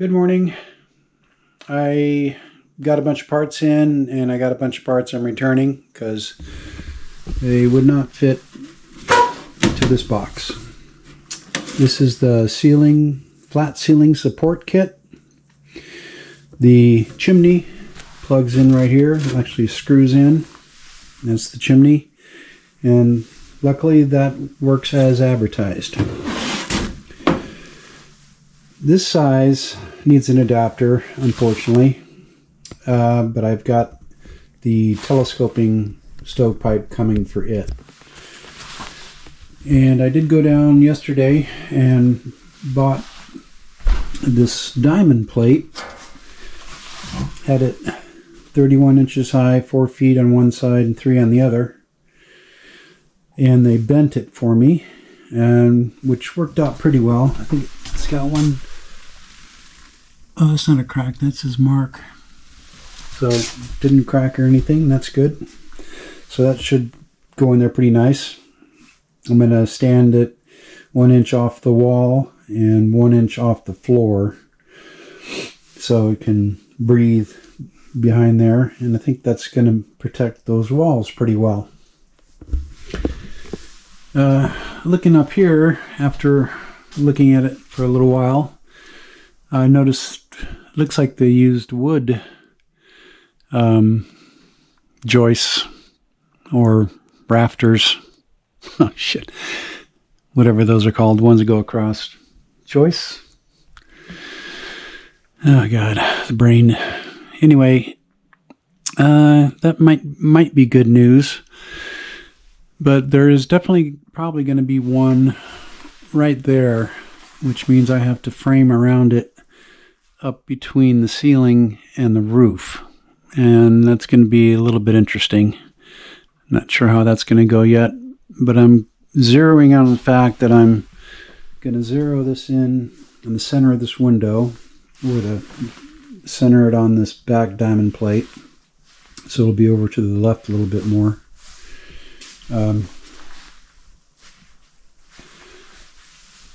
Good morning. I got a bunch of parts in, and I got a bunch of parts I'm returning because they would not fit to this box. This is the flat ceiling support kit. The chimney plugs in right here, actually screws in. That's the chimney, and luckily that works as advertised. This size needs an adapter, unfortunately, but I've got the telescoping stovepipe coming for it. And I did go down yesterday and bought this diamond plate. Had it 31 inches high, 4 feet on one side and 3 on the other. And they bent it for me, and which worked out pretty well. I think it's got one. Oh, that's not a crack, that's his mark. So didn't crack or anything, that's good. So that should go in there pretty nice. I'm going to stand it 1 inch off the wall and 1 inch off the floor so it can breathe behind there, and I think that's going to protect those walls pretty well. Looking up here, after looking at it for a little while, I noticed it looks like they used wood joists or rafters. Oh shit, whatever those are called, ones that go across. Joists? Oh god, the brain. Anyway, that might be good news, but there is definitely probably going to be one right there, which means I have to frame around it up between the ceiling and the roof, and that's going to be a little bit interesting. Not sure how that's going to go yet, but I'm zeroing out on the fact that I'm going to zero this in the center of this window, or to center it on this back diamond plate, so it'll be over to the left a little bit more.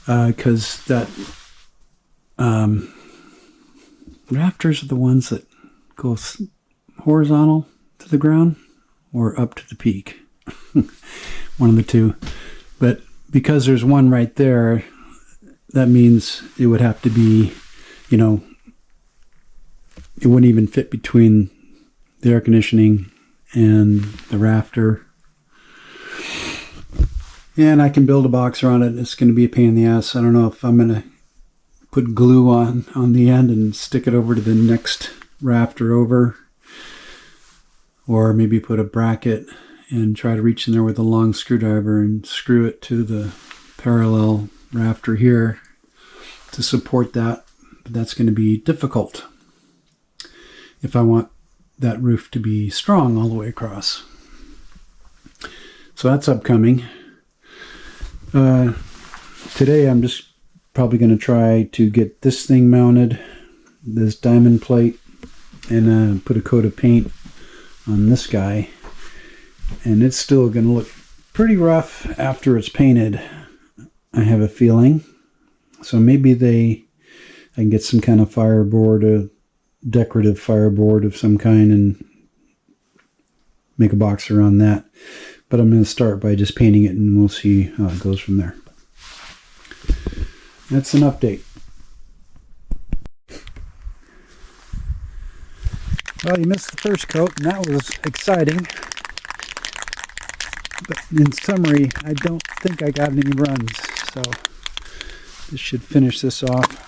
Because that rafters are the ones that go horizontal to the ground or up to the peak. One of the two. But because there's one right there, that means it would have to be, it wouldn't even fit between the air conditioning and the rafter. And I can build a box around it. It's going to be a pain in the ass. I don't know if I'm going to put glue on the end and stick it over to the next rafter over, or maybe put a bracket and try to reach in there with a long screwdriver and screw it to the parallel rafter here to support that. But that's going to be difficult if I want that roof to be strong all the way across. So that's upcoming. Today I'm just probably going to try to get this thing mounted, this diamond plate, and put a coat of paint on this guy. And it's still going to look pretty rough after it's painted, I have a feeling. So maybe I can get some kind of fireboard, a decorative fireboard of some kind, and make a box around that. But I'm going to start by just painting it, and we'll see how it goes from there. That's an update. Well, you missed the first coat, and that was exciting. But in summary, I don't think I got any runs, so this should finish this off.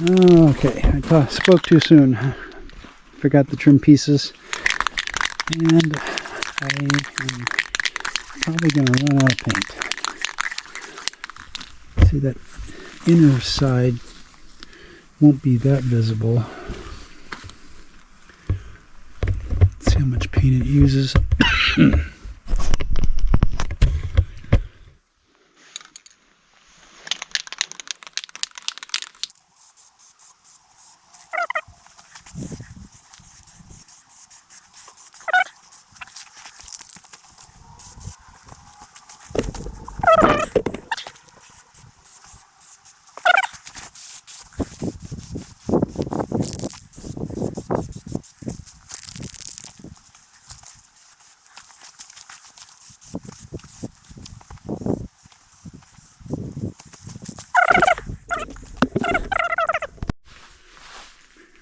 Okay, I spoke too soon. Forgot the trim pieces. And I am probably going to run out of paint. See, that inner side won't be that visible. Let's see how much paint it uses.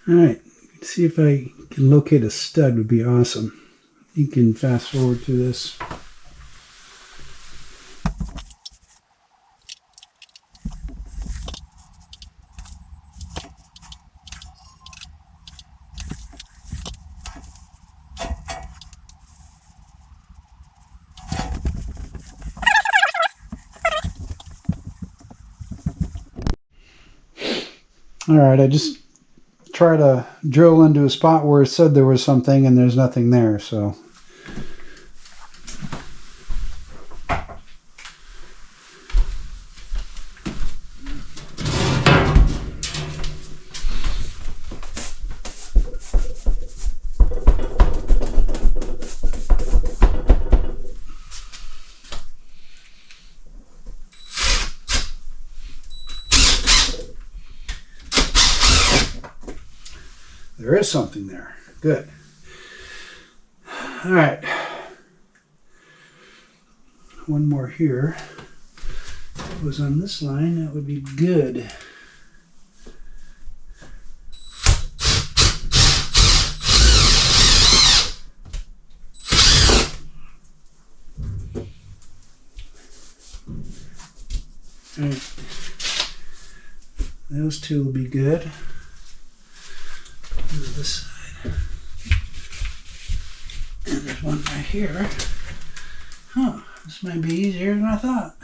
Alright, see if I can locate a stud would be awesome. You can fast forward to this. Alright, I just try to drill into a spot where it said there was something and there's nothing there, so there is something there. Good. All right. One more here. If it was on this line, that would be good. All right. Those two will be good. To this side. And there's one right here. Huh, this might be easier than I thought.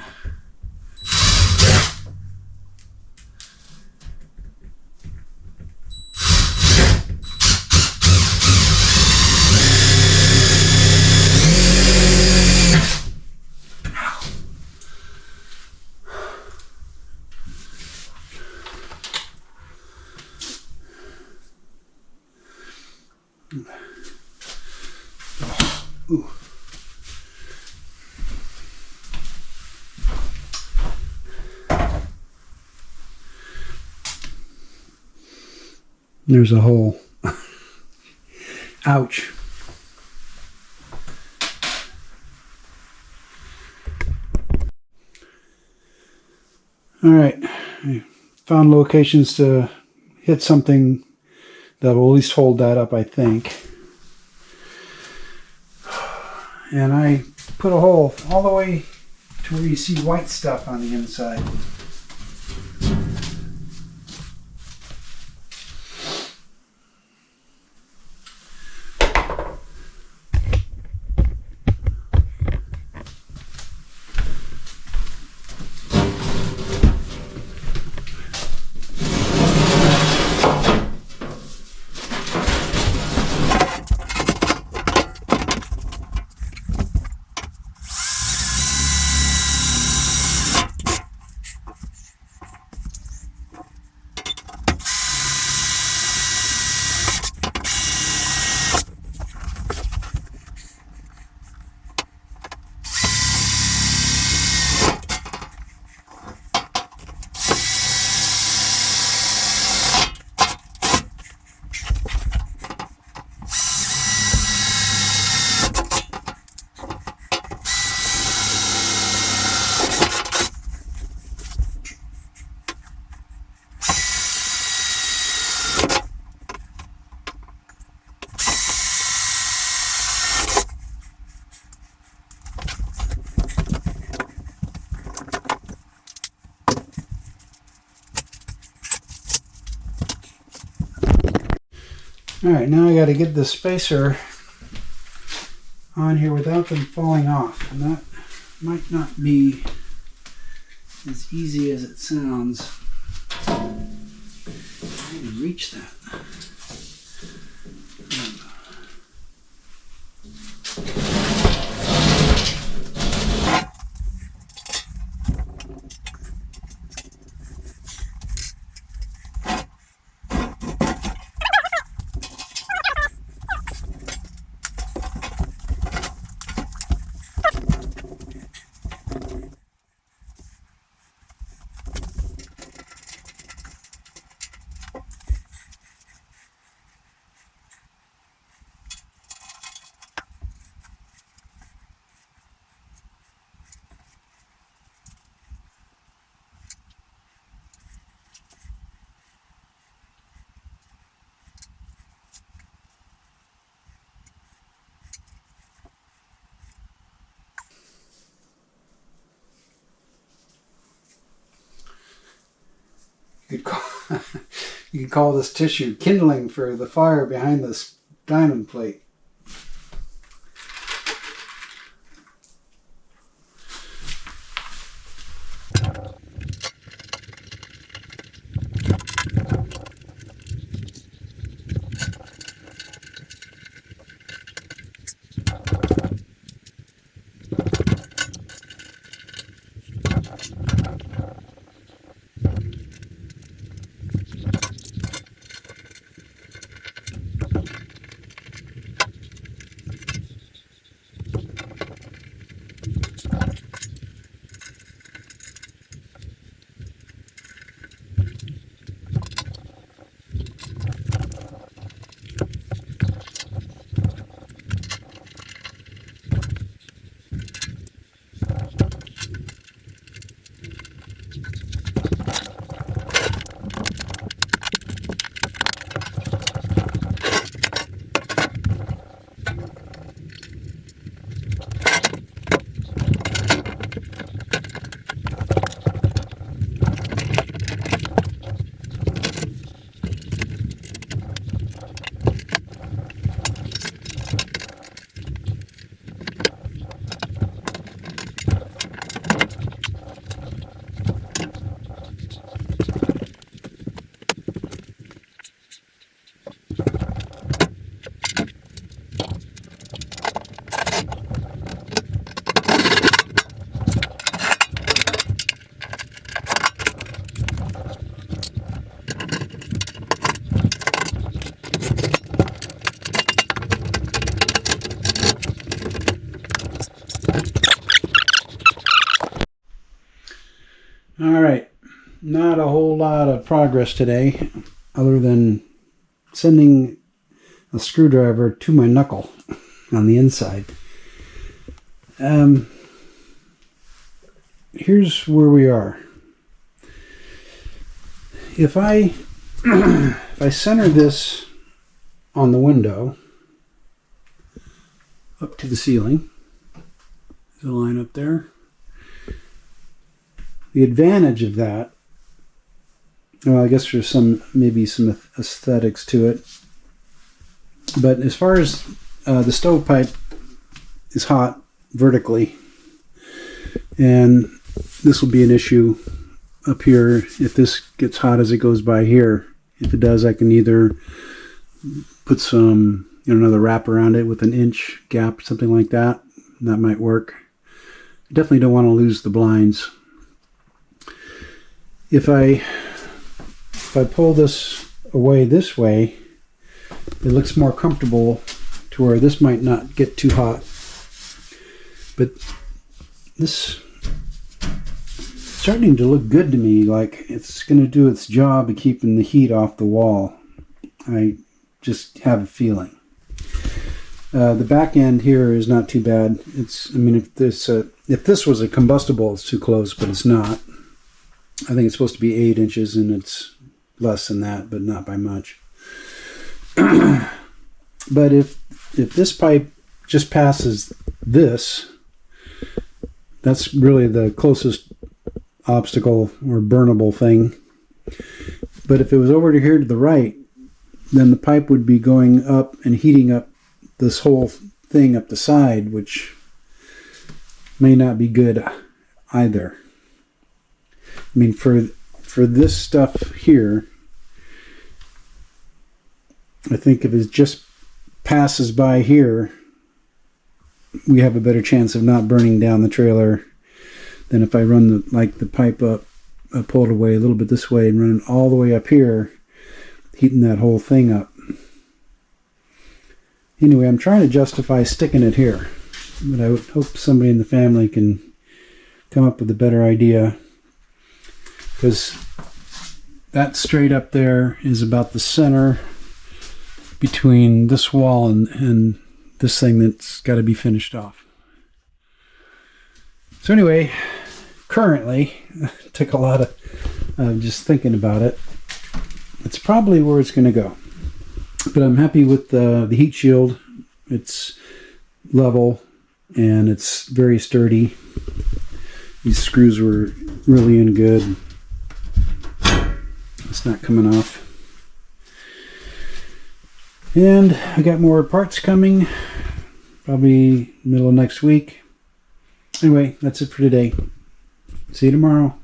Ooh. There's a hole. Ouch. All right. I found locations to hit something that will at least hold that up, I think. And I put a hole all the way to where you see white stuff on the inside. Alright, now I got to get the spacer on here without them falling off. And that might not be as easy as it sounds. I need to reach that. You could call this tissue kindling for the fire behind this diamond plate. Alright, not a whole lot of progress today, other than sending a screwdriver to my knuckle on the inside. Here's where we are. If I center this on the window up to the ceiling, there's a line up there. The advantage of that, well, I guess there's maybe some aesthetics to it, but as far as the stovepipe is hot vertically, and this will be an issue up here if this gets hot as it goes by here. If it does, I can either put some, another wrap around it with an inch gap, something like that. That might work. I definitely don't want to lose the blinds. If I pull this away this way, it looks more comfortable to where this might not get too hot. But this is starting to look good to me, like it's going to do its job of keeping the heat off the wall. I just have a feeling. The back end here is not too bad. If this was a combustible, it's too close, but it's not. I think it's supposed to be 8 inches, and it's less than that, but not by much. But if this pipe just passes this, that's really the closest obstacle or burnable thing. But if it was over to here to the right, then the pipe would be going up and heating up this whole thing up the side, which may not be good either. I mean, for this stuff here, I think if it just passes by here, we have a better chance of not burning down the trailer than if I run the pipe up, pull it away a little bit this way and run it all the way up here, heating that whole thing up. Anyway, I'm trying to justify sticking it here, but I would hope somebody in the family can come up with a better idea, because that straight up there is about the center between this wall and this thing that's got to be finished off. So anyway, currently, took a lot of just thinking about it. It's probably where it's going to go. But I'm happy with the heat shield. It's level and it's very sturdy. These screws were really in good. It's not coming off. And I got more parts coming, probably middle of next week. Anyway, that's it for today. See you tomorrow.